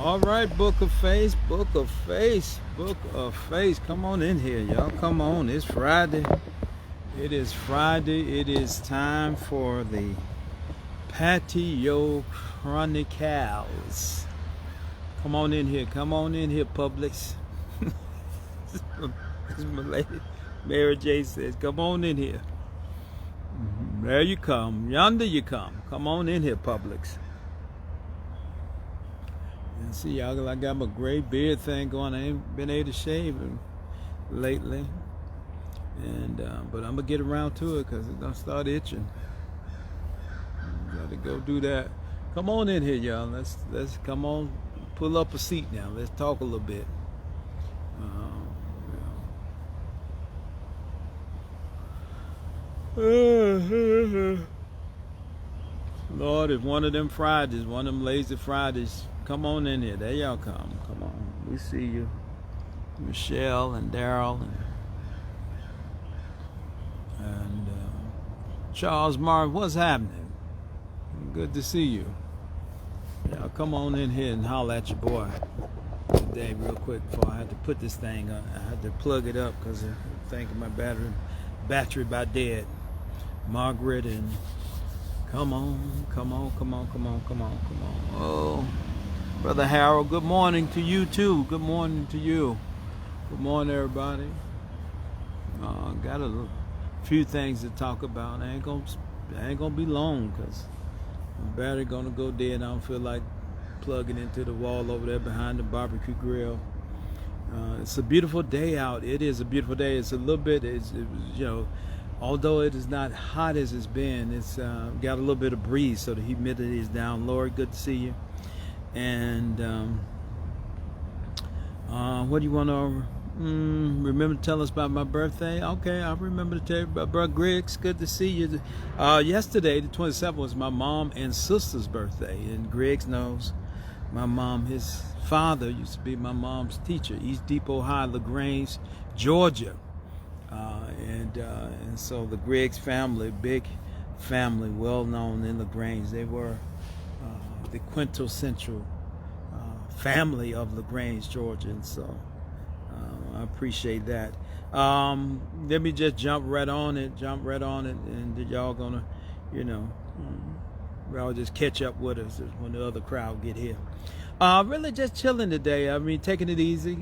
All right, Book of Face, Book of Face, Book of Face. Come on in here, y'all. Come on. It's Friday. It is Friday. It is time for the Patio Chronicles. Come on in here. Come on in here, Publix. As my lady Mary J says, come on in here. There you come. Yonder you come. Come on in here, Publix. And see, y'all, I got my gray beard thing going. I ain't been able to shave lately, and but I'm gonna get around to it because it's gonna start itching. Got to go do that. Come on in here, y'all. Let's come on, pull up a seat now. Let's talk a little bit. Lord, it's one of them Fridays, one of them lazy Fridays. Come on in here. There y'all come. Come on. We see you. Michelle and Daryl and Charles Mark. What's happening? Good to see you. Y'all come on in here and holler at your boy today real quick before I had to put this thing on. I had to plug it up because I think my battery about dead. Margaret and come on. Oh, Brother Harold, good morning to you too. Good morning to you. Good morning, everybody. Got a few things to talk about. I ain't gonna be long because my battery gonna go dead. I don't feel like plugging into the wall over there behind the barbecue grill. It's a beautiful day out. It is a beautiful day. It's a little bit. Although it is not hot as it's been, it's got a little bit of breeze, so the humidity is down. Lord, good to see you. And what do you want to remember to tell us about my birthday? Okay, I remember to tell you about Brother Griggs. Good to see you. Yesterday, the 27th, was my mom and sister's birthday, and Griggs knows my mom. His father used to be my mom's teacher, East Depot High, LaGrange, Georgia. And so the Griggs family, big family, well known in LaGrange. They were the quintessential family of LaGrange, Georgia, and so I appreciate that. Let me just jump right on it, and y'all gonna, y'all just catch up with us when the other crowd get here. Really just chilling today. I mean, taking it easy,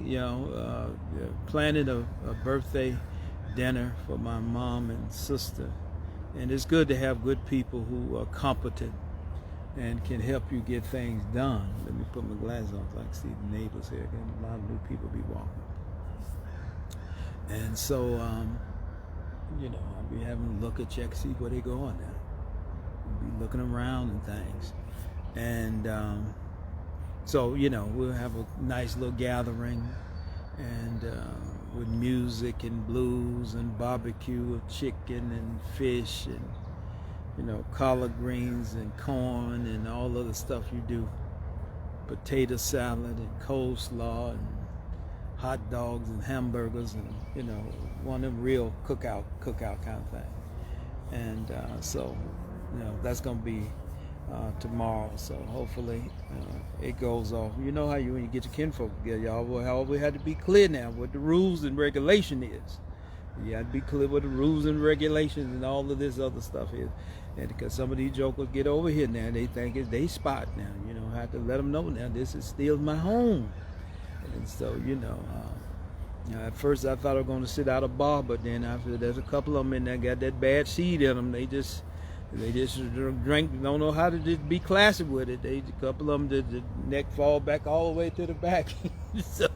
planning a birthday dinner for my mom and sister, and it's good to have good people who are competent and can help you get things done. Let me put my glasses on so I can see the neighbors here. A lot of new people be walking, and so I'll be having a look at check, see where they going now. I'll be looking around and things, and so we'll have a nice little gathering, and with music and blues and barbecue of chicken and fish and collard greens and corn and all other stuff you do, potato salad and coleslaw and hot dogs and hamburgers and one of them real cookout kind of thing. And so that's gonna be tomorrow, so hopefully it goes off. You know how when you get your kinfolk together, y'all we had to be clear now what the rules and regulation is. You have to be clear what the rules and regulations and all of this other stuff is. And because some of these jokers get over here now, they think it's they spot now. I have to let them know now this is still my home. And so at first I thought I was going to sit out a bar, but then after there's a couple of them in there got that bad seed in them. They just drink, don't know how to just be classy with it. A couple of them, the neck fall back all the way to the back. so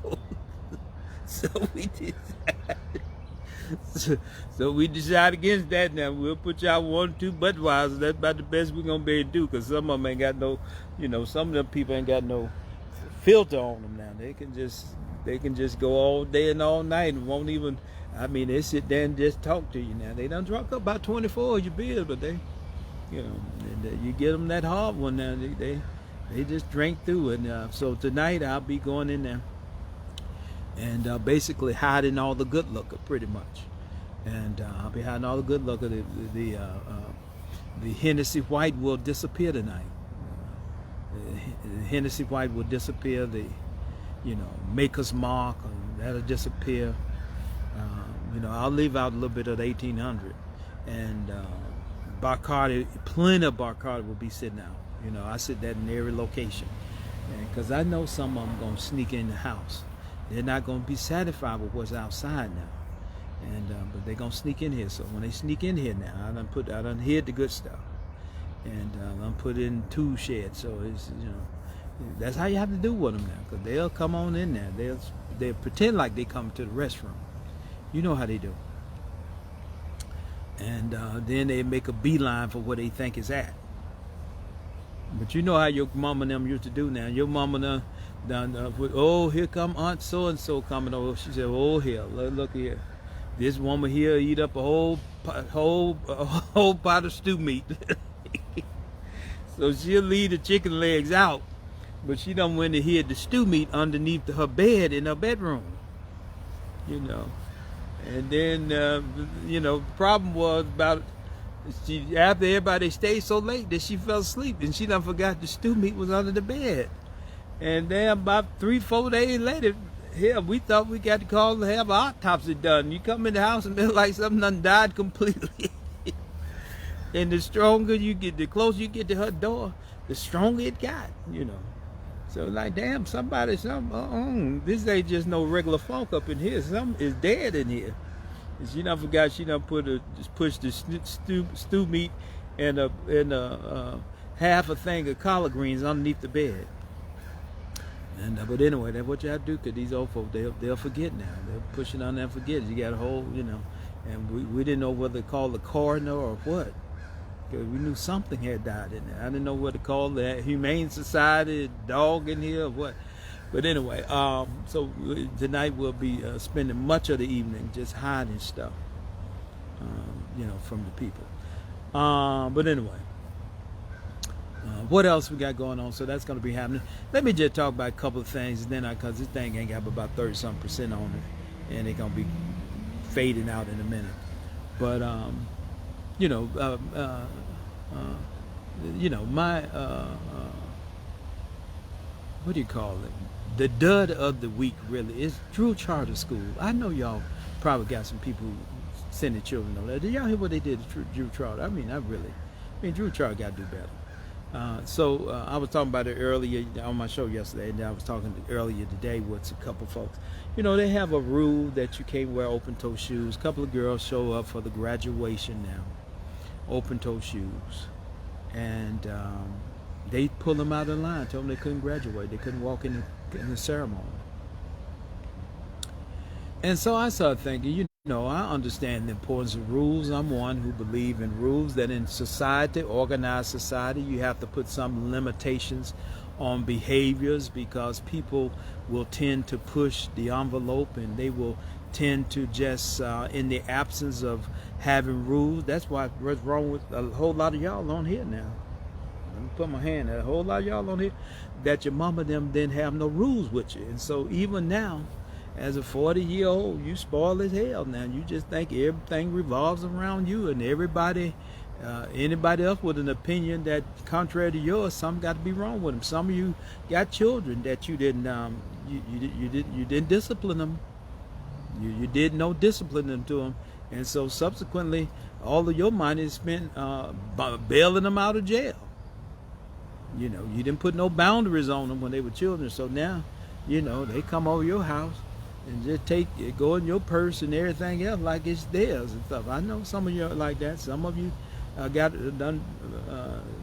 we did that. So we decided against that. Now we'll put y'all 1 or 2 Budweisers. That's about the best we're gonna be able to do, because some of them ain't got no, some of them people ain't got no filter on them now. They can just go all day and all night and won't even. I mean, they sit there and just talk to you now. They done drunk up about 24 of your beers, but they, you get them that hard one now. They just drink through it. So tonight I'll be going in there and basically hiding all the good liquor, pretty much. And I'll be hiding all the good liquor. The Hennessy White will disappear tonight. The Hennessy white will disappear. The Maker's Mark, that'll disappear. I'll leave out a little bit of the 1800, and Bacardi, plenty of Bacardi will be sitting out. I sit that in every location, because I know some of them gonna sneak in the house. They're not gonna be satisfied with what's outside now, and but they're gonna sneak in here. So when they sneak in here now, I done hid the good stuff, and I'm put in tool sheds. So it's that's how you have to do with them now, because they'll come on in there. They'll pretend like they come to the restroom. You know how they do. And then they make a beeline for where they think is at. But you know how your mama and them used to do now. Your mama done here come Aunt so-and-so coming over. She said, oh, here, look here. This woman here eat up a whole pot of stew meat. So she'll leave the chicken legs out, but she done went to hid the stew meat underneath her bed in her bedroom. And then, the problem was after everybody stayed so late that she fell asleep, and she done forgot the stew meat was under the bed. And then about 3-4 days later, we thought we got to call to have an autopsy done. You come in the house and it's like something done died completely. And the stronger you get, the closer you get to her door, the stronger it got, So like, damn, this ain't just no regular funk up in here. Something is dead in here. And she done forgot she done pushed the stew meat and half a thing of collard greens underneath the bed. And but anyway, that's what you have to do, because these old folks, they'll forget now. They're pushing on there and forget. You got a whole, and we didn't know whether to call the coroner or what. Because we knew something had died in there. I didn't know what to call the Humane Society, dog in here or what. But anyway, so tonight we'll be spending much of the evening just hiding stuff, from the people. But anyway, what else we got going on? So that's going to be happening. Let me just talk about a couple of things, then because this thing ain't got about 30-something% on it, and it's going to be fading out in a minute. But my what do you call it? The dud of the week really is Drew Charter School. I know y'all probably got some people sending children over there. Did y'all hear what they did to Drew Charter? I mean, Drew Charter got to do better. So I was talking about it earlier on my show yesterday, and I was talking earlier today with a couple folks. They have a rule that you can't wear open-toe shoes. A couple of girls show up for the graduation now, open-toe shoes, and they pulled them out of the line, told them they couldn't graduate, they couldn't walk in the ceremony. And so I started thinking, I understand the importance of rules. I'm one who believes in rules, that in society, organized society, you have to put some limitations on behaviors, because people will tend to push the envelope, and they will tend to just, in the absence of having rules. That's what's wrong with a whole lot of y'all on here now. Let me put my hand at a whole lot of y'all on here, that your mama them didn't have no rules with you. And so even now, as a 40-year-old, you spoil as hell now. You just think everything revolves around you, and anybody else with an opinion that contrary to yours, something got to be wrong with them. Some of you got children that you didn't you didn't discipline them. You did no disciplining to them, and so subsequently, all of your money is spent bailing them out of jail. You didn't put no boundaries on them when they were children. So now, they come over your house and just go in your purse and everything else like it's theirs and stuff. I know some of you are like that. Some of you done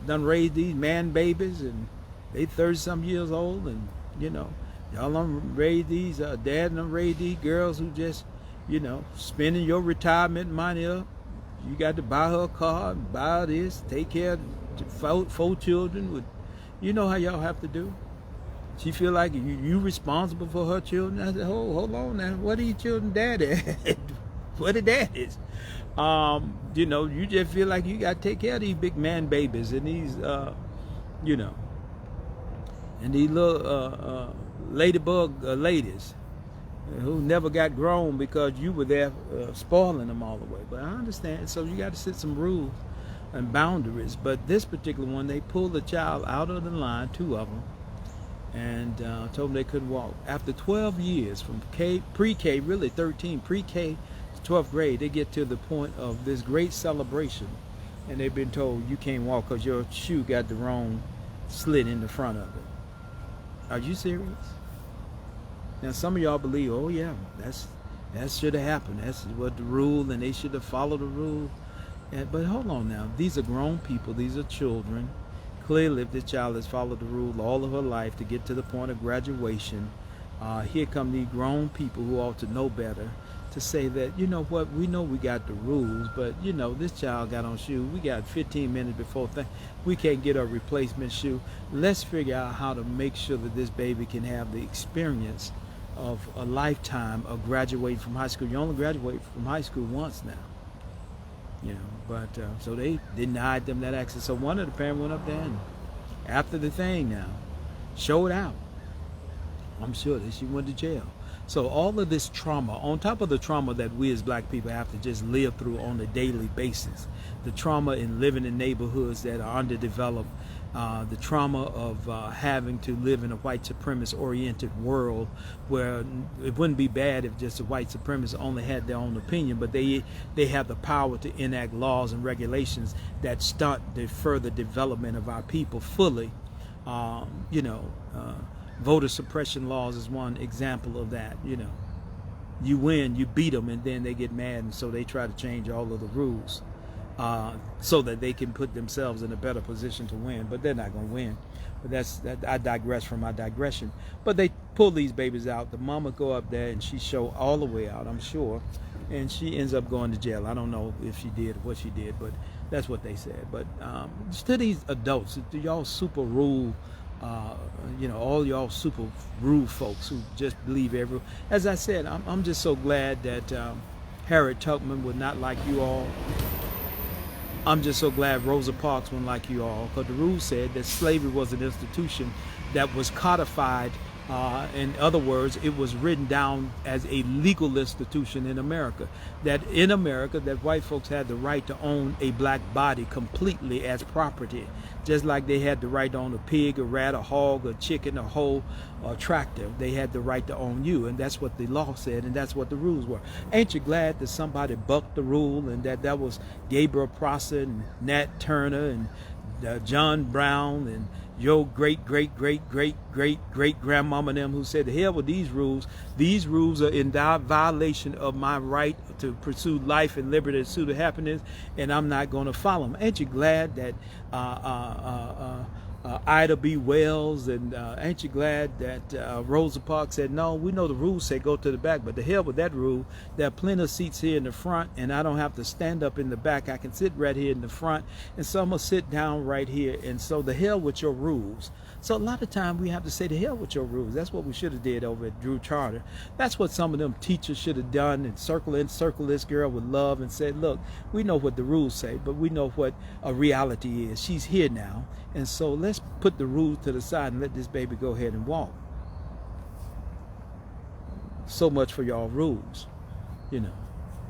raised these man babies, and they 30-some years old, and y'all done raised these dad done raised these girls who just spending your retirement money up. You got to buy her a car, buy her this, take care of 4 children with. You know how y'all have to do. She feel like you responsible for her children. I said, hold on now. What are your children dad at? What the dad is? You just feel like you got to take care of these big man babies and these, and these little ladybug ladies who never got grown because you were there spoiling them all the way. But I understand. So you got to set some rules and boundaries. But this particular one, they pulled the child out of the line, two of them, and told them they couldn't walk. After 12 years, from pre-K, really 13, pre-K to 12th grade, they get to the point of this great celebration, and they've been told you can't walk because your shoe got the wrong slit in the front of it. Are you serious? Now some of y'all believe, oh yeah, that should have happened. That's what the rule, and they should have followed the rule. But hold on now, these are grown people, these are children. Clearly, if this child has followed the rule all of her life to get to the point of graduation, here come these grown people who ought to know better to say that, you know what, we know we got the rules, but you know, this child got on shoe. We got 15 minutes before we can't get a replacement shoe. Let's figure out how to make sure that this baby can have the experience of a lifetime of graduating from high school. You only graduate from high school once now. You know, but so they denied them that access. So one of the parents went up there and after the thing now, showed out. I'm sure that she went to jail. So all of this trauma, on top of the trauma that we as black people have to just live through on a daily basis, the trauma in living in neighborhoods that are underdeveloped, the trauma of having to live in a white supremacist oriented world where it wouldn't be bad if just the white supremacists only had their own opinion, but they have the power to enact laws and regulations that stunt the further development of our people fully. Voter suppression laws is one example of that. You know, you win, you beat them, and then they get mad, and so they try to change all of the rules so that they can put themselves in a better position to win. But they're not going to win. But I digress from my digression. But they pull these babies out. The mama go up there and she show all the way out, I'm sure, and she ends up going to jail. I don't know if she did or what she did, but that's what they said. But to these adults, to y'all super rule. All y'all super rude folks who just believe every. As I said, I'm just so glad that Harriet Tubman would not like you all. I'm just so glad Rosa Parks wouldn't like you all, because the rule said that slavery was an institution that was codified. In other words, it was written down as a legal institution in America. That in America, that white folks had the right to own a black body completely as property, just like they had the right to own a pig, a rat, a hog, a chicken, a hoe, a tractor. They had the right to own you, and that's what the law said, and that's what the rules were. Ain't you glad that somebody bucked the rule, and that was Gabriel Prosser and Nat Turner and John Brown and your great-great-great-great-great-grandmama them who said, the hell with these rules. These rules are in violation of my right to pursue life and liberty and pursue happiness, and I'm not going to follow them. Ain't you glad that Ida B. Wells and ain't you glad that Rosa Parks said, no, we know the rules say go to the back, but the hell with that rule. There are plenty of seats here in the front, and I don't have to stand up in the back. I can sit right here in the front, and so I'm going to sit down right here, and so the hell with your rules. So a lot of time we have to say the hell with your rules. That's what we should have did over at Drew Charter. That's what some of them teachers should have done, and circle this girl with love and said, look, we know what the rules say, but we know what a reality is. She's here now, and so let's put the rules to the side and let this baby go ahead and walk. So much for y'all rules,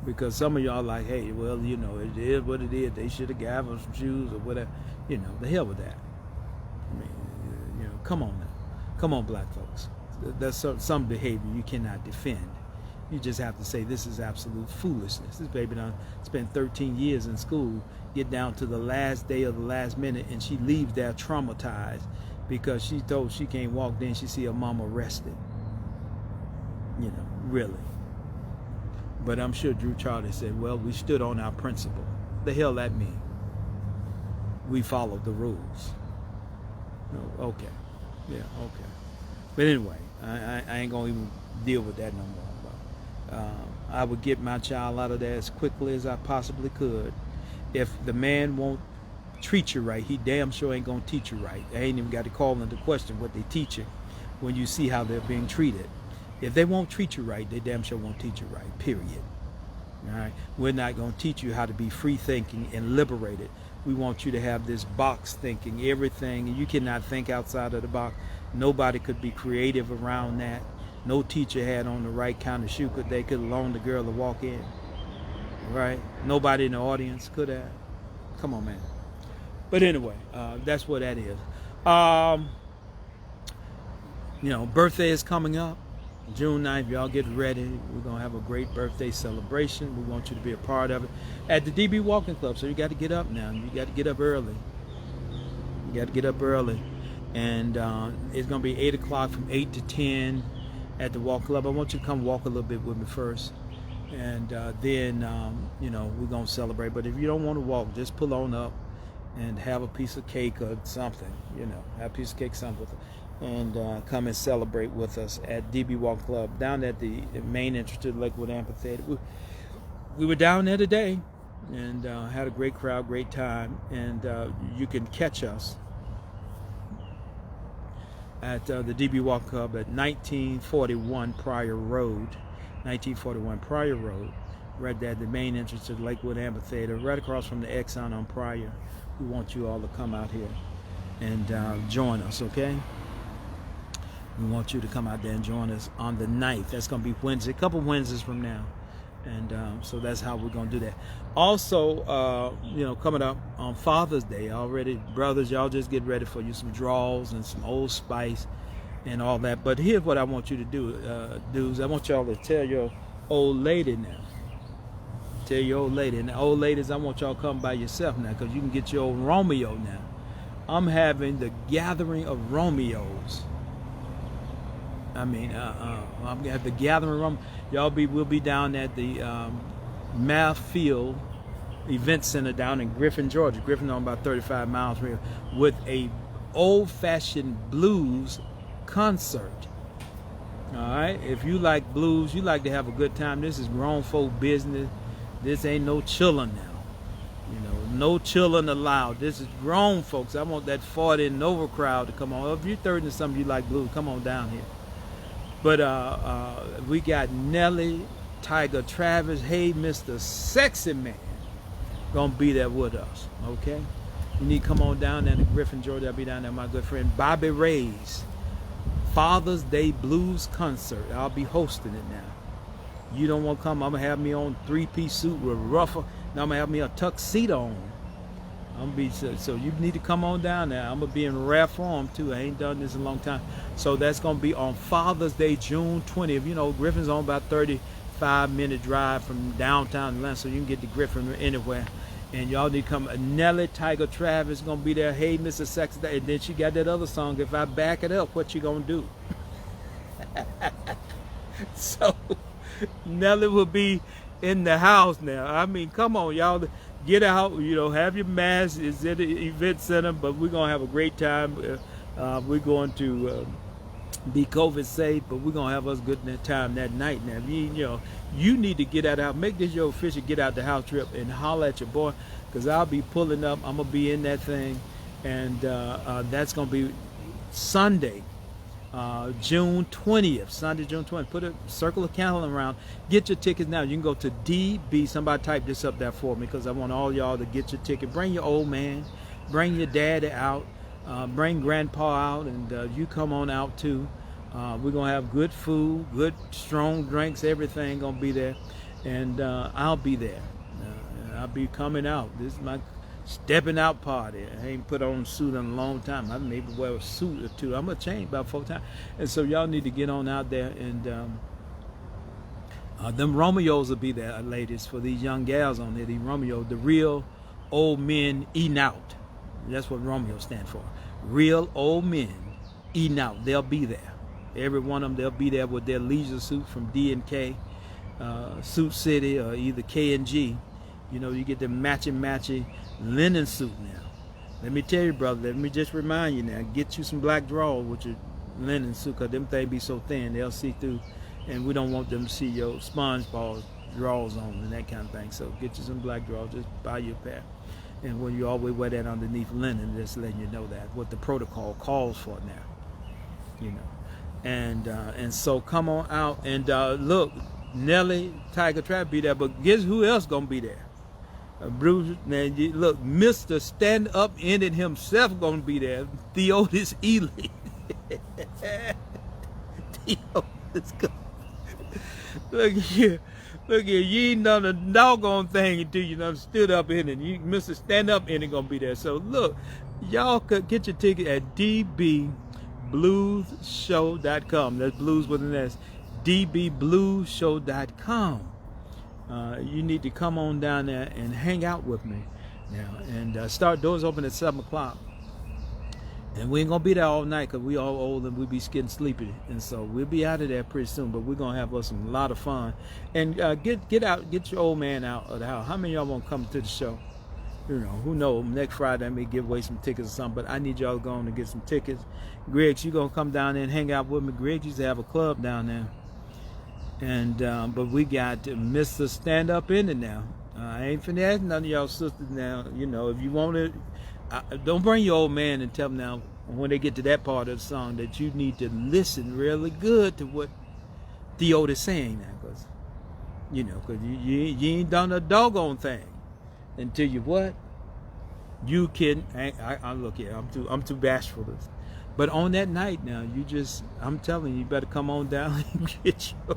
because some of y'all like, hey, well, it is what it is. They should have given them some shoes or whatever. The hell with that. I mean, come on now. Come on, black folks. There's some behavior you cannot defend. You just have to say this is absolute foolishness. This baby done spent 13 years in school, get down to the last day of the last minute, and she leaves there traumatized because she told she can't walk. Then she see her mama arrested. Really. But I'm sure Drew Charter said, well, we stood on our principle. The hell that mean? We followed the rules. No, okay. Yeah, okay. But anyway, I ain't going to even deal with that no more. I would get my child out of there as quickly as I possibly could. If the man won't treat you right, he damn sure ain't going to teach you right. I ain't even got to call into question what they teach you when you see how they're being treated. If they won't treat you right, they damn sure won't teach you right, period. All right? We're not going to teach you how to be free thinking and liberated. We want you to have this box thinking, everything, and you cannot think outside of the box. Nobody could be creative around that. No teacher had on the right kind of shoe they could loan the girl to walk in. Right? Nobody in the audience could have. Come on, man. But anyway, that's what that is. Um, birthday is coming up. June 9th, y'all get ready. We're going to have a great birthday celebration. We want you to be a part of it at the DB Walking Club. So you got to get up now. You got to get up early. You got to get up early. And it's going to be 8 o'clock from 8 to 10 at the Walk Club. I want you to come walk a little bit with me first. And then, we're going to celebrate. But if you don't want to walk, just pull on up and have a piece of cake or something. Have a piece of cake, something with it. And come and celebrate with us at DB Walk Club down at the main entrance to the Lakewood Amphitheater. We were down there today and had a great crowd, great time. And you can catch us at the DB Walk Club at 1941 Pryor Road. 1941 Pryor Road, right there at the main entrance to the Lakewood Amphitheater, right across from the Exxon on Pryor. We want you all to come out here and join us, okay? We want you to come out there and join us on the 9th. That's going to be Wednesday, a couple Wednesdays from now. And so that's how we're going to do that. Also, coming up on Father's Day already, brothers, y'all just get ready for you some draws and some Old Spice and all that. But here's what I want you to do, dudes. I want y'all to tell your old lady now. Tell your old lady. And the old ladies, I want y'all to come by yourself now, because you can get your old Romeo now. I'm having the gathering of Romeos. I'm at the gathering room. We'll be down at the Math Field Event Center down in Griffin, Georgia. Griffin on about 35 miles from here, with a old-fashioned blues concert. All right, if you like blues, you like to have a good time. This is grown folk business. This ain't no chillin' now. No chillin' allowed. This is grown folks. I want that 40 and over crowd to come on. If you're 30 and something, you like blues, come on down here. But we got Nelly, Tiger Travis, hey, Mr. Sexy Man, gonna be there with us, okay? You need to come on down there to Griffin, Georgia. I'll be down there, my good friend Bobby Ray's Father's Day Blues Concert. I'll be hosting it now. You don't want to come, I'm gonna have me on 3-piece suit with ruffle. Now I'm gonna have me a tuxedo on. So you need to come on down there. I'm gonna be in rare form too. I ain't done this in a long time. So that's gonna be on Father's Day, June 20th. Griffin's on about 35-minute drive from downtown Atlanta, so you can get to Griffin anywhere. And y'all need to come. Nelly, Tiger Travis gonna be there. Hey, Mr. Sex. And then she got that other song. If I back it up, what you gonna do? So Nelly will be in the house now. Come on, y'all. Get out, have your mask. It's at the event center, but we're going to have a great time. We're going to be COVID safe, but we're going to have us good time that night. Now, you need to get out of the house. Make this your official get out the house trip and holler at your boy, because I'll be pulling up. I'm going to be in that thing, and that's going to be Sunday, June 20th. Sunday, June 20th. Put a circle of calendar around. Get your tickets now. You can go to DB. Somebody type this up there for me, because I want all y'all to get your ticket. Bring your old man. Bring your daddy out. Bring grandpa out, and you come on out too. We're going to have good food, good strong drinks, everything going to be there. And I'll be there. I'll be coming out. This is my stepping out party. I ain't put on a suit in a long time. I maybe wear a suit or two. I'm going to change about 4 times. And so y'all need to get on out there. And them Romeos will be there, ladies, for these young gals on there. These Romeos, the real old men eating out. That's what Romeo stand for. Real old men eating out. They'll be there. Every one of them, they'll be there with their leisure suit from D&K, Suit City, or either K&G. You get the matching linen suit now. Let me tell you, brother, let me just remind you now, get you some black drawers with your linen suit, because them things be so thin, they'll see through, and we don't want them to see your SpongeBob drawers on and that kind of thing. So get you some black drawers, just buy you a pair. And when you always wear that underneath linen, just letting you know that, what the protocol calls for now. And so come on out, and look, Nelly, Tiger Trap be there, but guess who else gonna be there? Bruce, man, look, Mr. Stand Up in it himself gonna be there. Theotis Ely. Theotis Look here. Look here. You ain't done a doggone thing until you done stood up in it. You Mr. Stand Up in it gonna be there. So look, y'all could get your ticket at dbbluesshow.com. That's blues with an S. dbbluesshow.com. You need to come on down there and hang out with me now. And start doors open at 7 o'clock. And we ain't gonna be there all night because we all old and we be getting sleepy, and so we'll be out of there pretty soon. But we're gonna have us a lot of fun. And get your old man out of the house. How many of y'all want to come to the show? You know, who knows? Next Friday I may give away some tickets or something. But I need y'all to go on and get some tickets. Greg, you gonna come down there and hang out with me? Greg used to have a club down there, and but we got Mr. Stand Up in it now. I ain't finna ask none of y'all sisters now. You know, if you want it. Don't bring your old man and tell them now when they get to that part of the song that you need to listen really good to what Theodo's saying now, because you know, because you ain't done a doggone thing until you what? You kidding? I look here. I'm too bashful for this. But on that night now, I'm telling you, you better come on down and get your.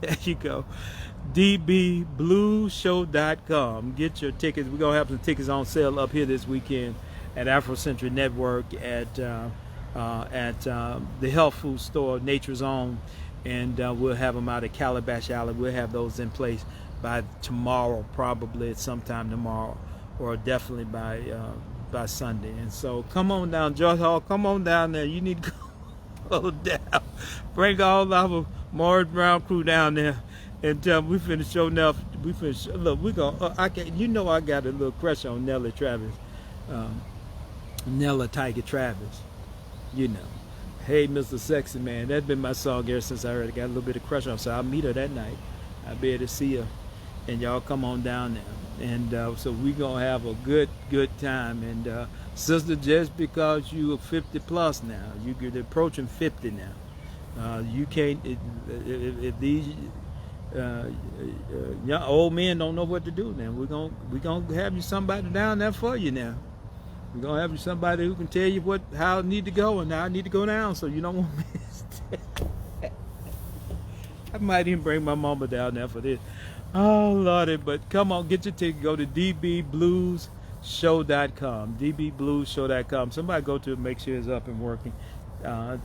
There you go. dbbluesshow.com. Get your tickets. We're going to have some tickets on sale up here this weekend at Afrocentric Network, at the health food store, Nature's Own, and we'll have them out at Calabash Alley. We'll have those in place by tomorrow, probably at sometime tomorrow, or definitely by Sunday. And so come on down, George Hall. Come on down there. You need to go down. Bring all our Morris Brown crew down there. And we finished showing enough. We finished. Look, we gonna. I got a little crush on Nella Travis, Nella Tiger Travis. You know, hey, Mr. Sexy Man. That's been my song ever since I heard it. Got a little bit of crush on her. So I'll meet her that night. I'll be able to see her, and y'all come on down there. And so we gonna have a good time. And sister, just because you are 50 plus now, you're approaching 50 now. You can't. If these young old men don't know what to do now, we're gonna have you somebody down there for you now. We're gonna have you somebody who can tell you how it need to go and how it need to go down, so you don't want to miss it. I might even bring my mama down there for this. Oh Lordy, but come on, get your ticket. Go to dbbluesshow.com. dbbluesshow.com. Somebody go to it, make sure it's up and working.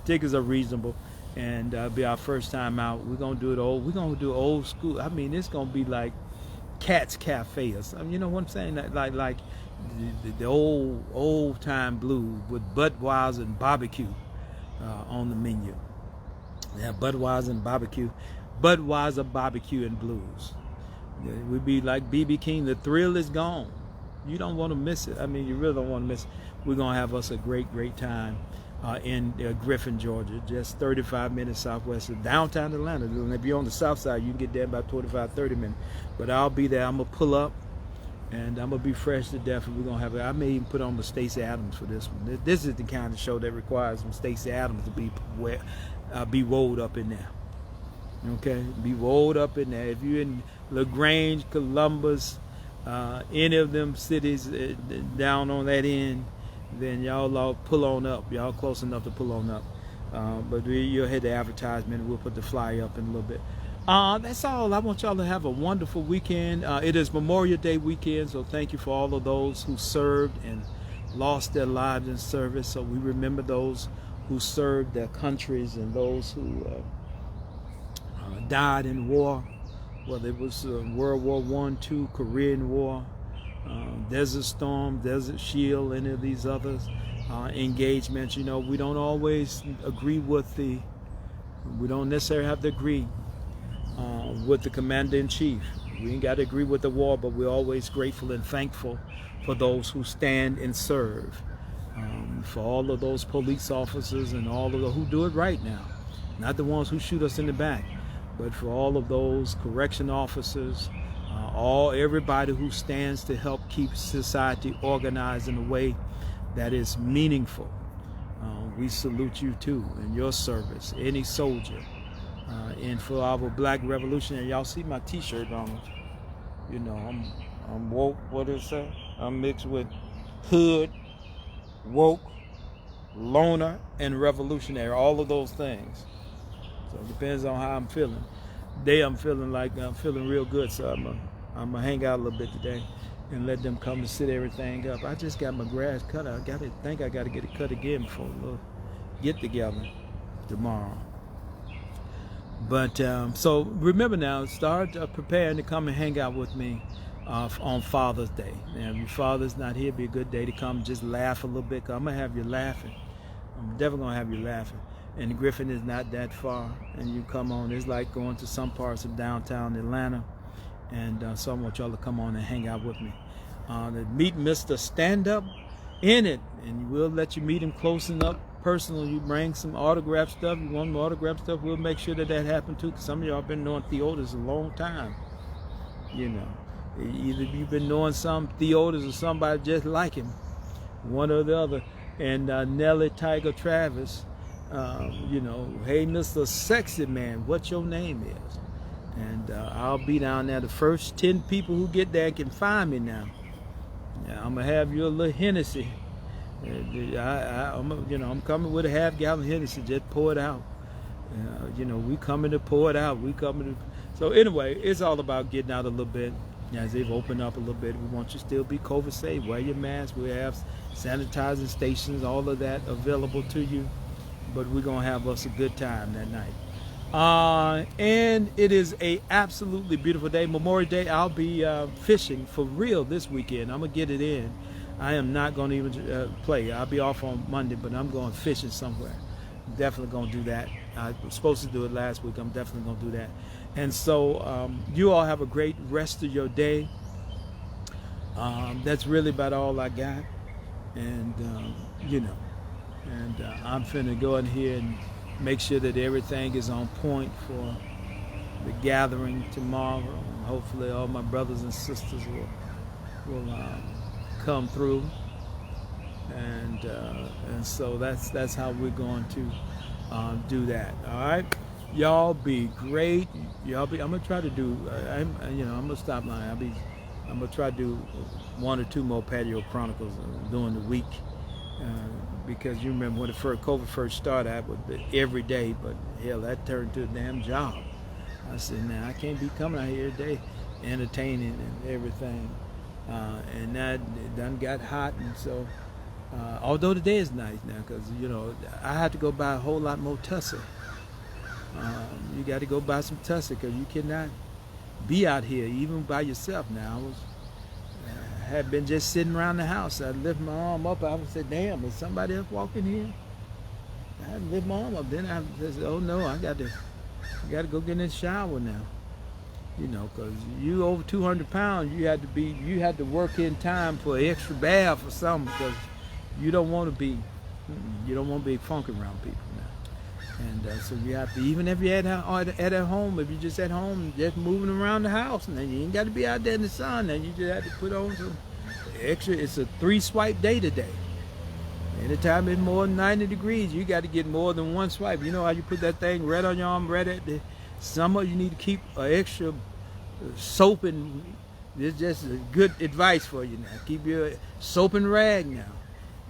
Tickets are reasonable. And be our first time out. We're gonna do it old. We're gonna do old school. I mean, it's gonna be like Cat's Cafe or something. You know what I'm saying? Like the old time blues with Budweiser and barbecue on the menu. Yeah, Budweiser and barbecue, Budweiser barbecue and blues. It would be like BB King. The thrill is gone. You don't want to miss it. I mean, you really don't want to miss it. We're gonna have us a great time. In Griffin, Georgia, just 35 minutes southwest of downtown Atlanta. And if you're on the south side, you can get there in about 25-30 minutes. But I'll be there. I'm going to pull up, and I'm going to be fresh to death. And we're going to have it. I may even put on the Stacey Adams for this one. This is the kind of show that requires some Stacey Adams to be rolled up in there. Okay? Be rolled up in there. If you're in LaGrange, Columbus, any of them cities down on that end, then y'all all pull on up. Y'all close enough to pull on up. But you'll hit the advertisement and we'll put the flyer up in a little bit. That's all. I want y'all to have a wonderful weekend. It is Memorial Day weekend, so thank you for all of those who served and lost their lives in service. So we remember those who served their countries and those who died in war, whether it was World War I, II, Korean War, Desert Storm, Desert Shield, any of these others engagements. You know, we don't always agree with we don't necessarily have to agree with the commander-in-chief. We ain't got to agree with the war, but we're always grateful and thankful for those who stand and serve. For all of those police officers and all of those who do it right now. Not the ones who shoot us in the back, but for all of those correction officers, everybody who stands to help keep society organized in a way that is meaningful. We salute you too in your service, any soldier. And for our Black Revolutionary, y'all see my t-shirt on. You know, I'm woke, what is that? I'm mixed with hood, woke, loner, and revolutionary, all of those things. So it depends on how I'm feeling. Today I'm feeling like I'm feeling real good, so I'm gonna hang out a little bit today and let them come and sit everything up. I just got my grass cut. I gotta get it cut again before we'll get together tomorrow. But so remember now, start preparing to come and hang out with me on Father's Day. Now, if your father's not here, it'd be a good day to come and just laugh a little bit. 'Cause I'm gonna have you laughing. I'm definitely gonna have you laughing. And Griffin is not that far, and you come on. It's like going to some parts of downtown Atlanta, and so I want y'all to come on and hang out with me. To meet Mr. Stand Up in it, and we'll let you meet him close and up personal. You bring some autograph stuff. You want more autograph stuff, we'll make sure that happens too, because some of y'all been knowing Theotis a long time. You know, either you've been knowing some Theotis or somebody just like him, one or the other. And Nelly Tiger Travis, you know, hey Mr. Sexy Man, what your name is? And I'll be down there. The first 10 people who get there can find me now. I'm gonna have you a little Hennessy. I'm coming with a half-gallon Hennessy. Just pour it out. You know, we coming to pour it out. We coming to. So anyway, it's all about getting out a little bit. As they've opened up a little bit, we want you to still be COVID safe. Wear your mask. We have sanitizing stations, all of that available to you. But we're gonna have us a good time that night. And it is a absolutely beautiful day. Memorial Day. I'll be fishing for real this weekend. I'm gonna get it in. I am not going to even play. I'll be off on Monday, but I'm going fishing somewhere. I'm definitely going to do that. I was supposed to do it last week. I'm definitely going to do that. And so you all have a great rest of your day. That's really about all I got. And, you know, and I'm finna go in here and make sure that everything is on point for the gathering tomorrow. And hopefully all my brothers and sisters will come through, and so that's how we're going to do that. All right, y'all be great. I'm gonna try to do. I'm gonna stop lying. I'm gonna try to do 1 or 2 more Patio Chronicles during the week, because you remember when COVID first started, I would be every day, but hell, that turned to a damn job. I said, now I can't be coming out here every day, entertaining and everything. And that it done got hot, and so although the day is nice now, because you know I had to go buy a whole lot more Tussie. You got to go buy some Tussie, because you cannot be out here even by yourself now. I had been just sitting around the house. I lift my arm up. I said, damn, is somebody else walking here? I had to lift my arm up. Then I said, oh no, I got to go get in the shower now. You know, because you over 200 pounds, you had to work in time for an extra bath or something, because you don't want to be funky around people now. And so you have to, even if you're at home, if you're just at home, just moving around the house, and then you ain't got to be out there in the sun. Then you just have to put on some extra. It's a 3-swipe day today. Anytime it's more than 90 degrees, you got to get more than 1 swipe. You know how you put that thing right on your arm, right at the summer? You need to keep an extra soap, and this is just good advice for you now. Keep your soap and rag now,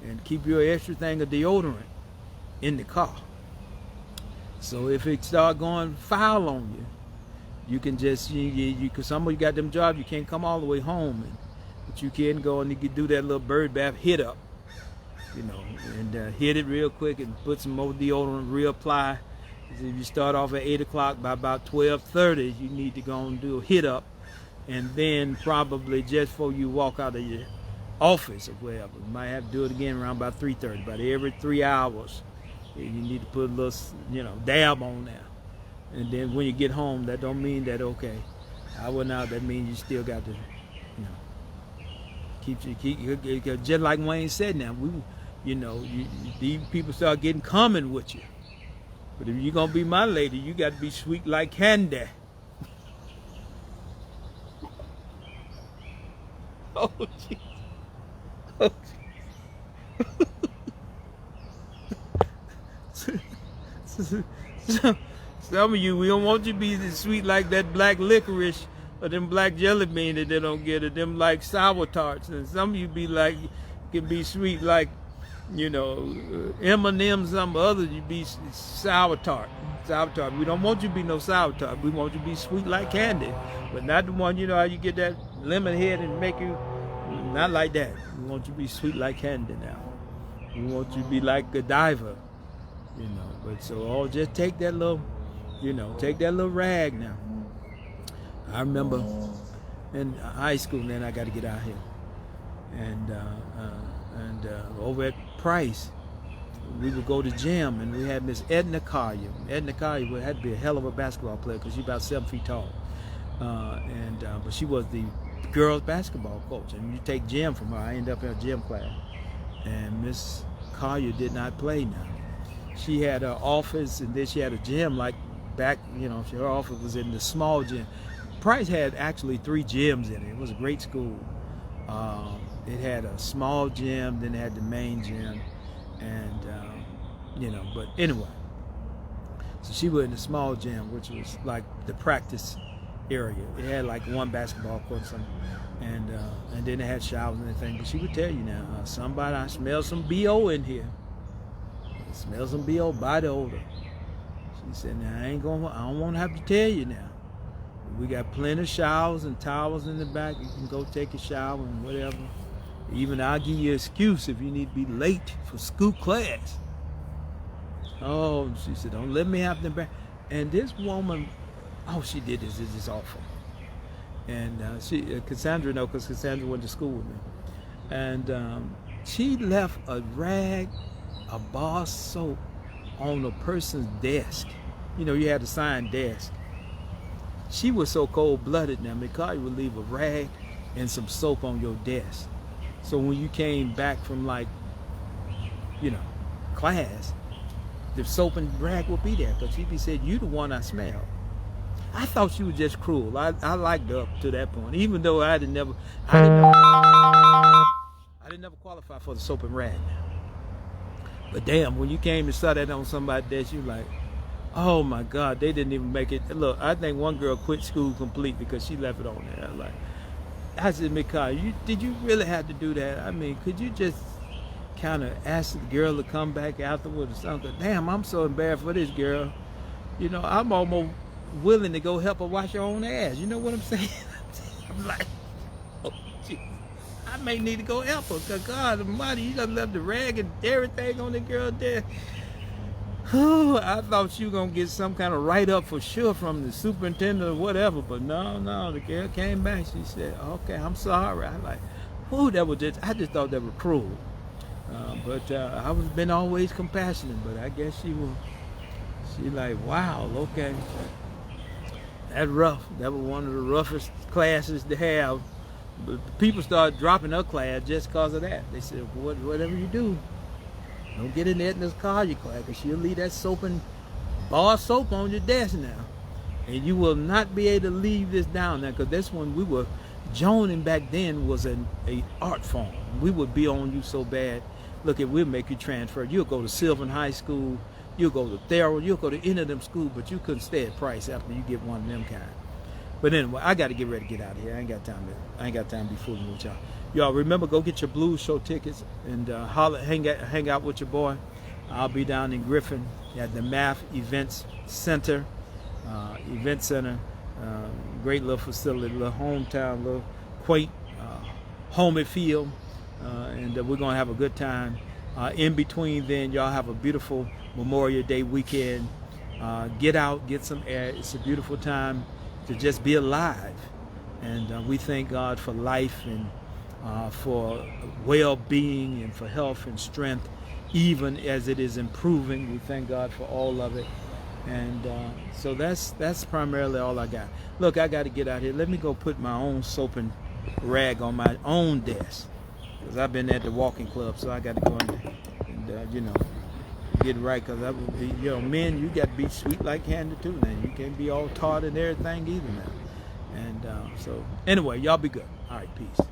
and keep your extra thing of deodorant in the car. So if it start going foul on you, you can just because some of you got them jobs, you can't come all the way home, but you can go and you can do that little bird bath hit up, you know, and hit it real quick and put some more deodorant, reapply. If you start off at 8 o'clock, by about 12:30, you need to go and do a hit up, and then probably just before you walk out of your office or wherever, you might have to do it again around about 3:30. About every 3 hours, you need to put a little, dab on there. And then when you get home, that don't mean that okay, I went out. That means you still got to, keep just like Wayne said. Now these people start getting common with you. But if you're going to be my lady, you got to be sweet like candy. Oh, jeez. Oh, jeez. Some of you, we don't want you to be sweet like that black licorice or them black jelly bean that they don't get, or them like sour tarts. And some of you can be sweet like, M&M, some others, you be sour tart. sour top. We don't want you to be no sour top. We want you to be sweet like candy, but not the one, you know how you get that lemon head and make you, not like that. We want you to be sweet like candy now. We want you to be like Godiva, you know. But so, just take that little, you know, take that little rag now. I remember in high school, and then I got to get out here, and over at Price, we would go to gym, and we had Miss Edna Collier. Edna Collier had to be a hell of a basketball player because she's about 7 feet tall, but she was the girls basketball coach. And you take gym from her. I ended up in a gym class, and Miss Collier did not play now. She had her office, and then she had a gym like back, you know, her office was in the small gym. Price had actually 3 gyms in it. It was a great school. It had a small gym, then it had the main gym, and you know, but anyway, so she was in the small gym, which was like the practice area. It had like 1 basketball court or something, and then it had showers and everything. But she would tell you now, somebody, I smell some BO in here. I smell some BO by the odor. She said, now I don't want to have to tell you now. We got plenty of showers and towels in the back. You can go take a shower and whatever. Even I'll give you an excuse if you need to be late for school class. Oh, she said, don't let me have them back. And this woman, she did this. This is awful. And Cassandra, no, because Cassandra went to school with me. And she left a rag, a bar soap on a person's desk. You know, you had a signed desk. She was so cold-blooded now, because would leave a rag and some soap on your desk. So when you came back from, like, you know, class, the soap and rag would be there, because she'd be saying, you the one I smell. I thought she was just cruel. I liked her up to that point, even though I didn't never qualify for the soap and rag. But damn, when you came and saw that on somebody's desk, you were like, oh my God, they didn't even make it. Look, I think one girl quit school complete because she left it on there. I said, Mikhail, did you really have to do that? I mean, could you just kind of ask the girl to come back afterwards or something? Damn, I'm so embarrassed for this girl. You know, I'm almost willing to go help her wash her own ass. You know what I'm saying? I'm like, oh, geez. I may need to go help her, because God almighty, you done left the rag and everything on the girl there. I thought she was going to get some kind of write-up for sure from the superintendent or whatever, but no, the girl came back. She said, okay, I'm sorry. I I just thought that was cruel. But I was been always compassionate, but I guess she like, wow, okay. That's rough. That was one of the roughest classes to have. But people started dropping her class just because of that. They said, whatever you do, don't get in Edna's Collier class, because she'll leave that soap and bar soap on your desk now. And you will not be able to leave this down now, because this one we were, joning back then was a art form. We would be on you so bad. Look, we'll make you transfer. You'll go to Sylvan High School, you'll go to Thurl, you'll go to any of them schools, but you couldn't stay at Price after you get one of them kind. But anyway, I got to get ready to get out of here. I ain't got time to be fooling with y'all. Y'all remember, go get your blues show tickets and hang out with your boy. I'll be down in Griffin at the Math Events Center. Great little facility, little hometown, little quaint, homey feel, and we're gonna have a good time. In between, then y'all have a beautiful Memorial Day weekend. Get out, get some air. It's a beautiful time to just be alive, and we thank God for life and for well-being and for health and strength, even as it is improving. We thank God for all of it, and so that's primarily all I got. Look, I got to get out here. Let me go put my own soap and rag on my own desk, because I've been at the walking club, so I got to go and you know, get right, because I would be, you know, men, you got to be sweet like candy too, man. You can't be all tart and everything either now. And so anyway, y'all be good. All right, peace.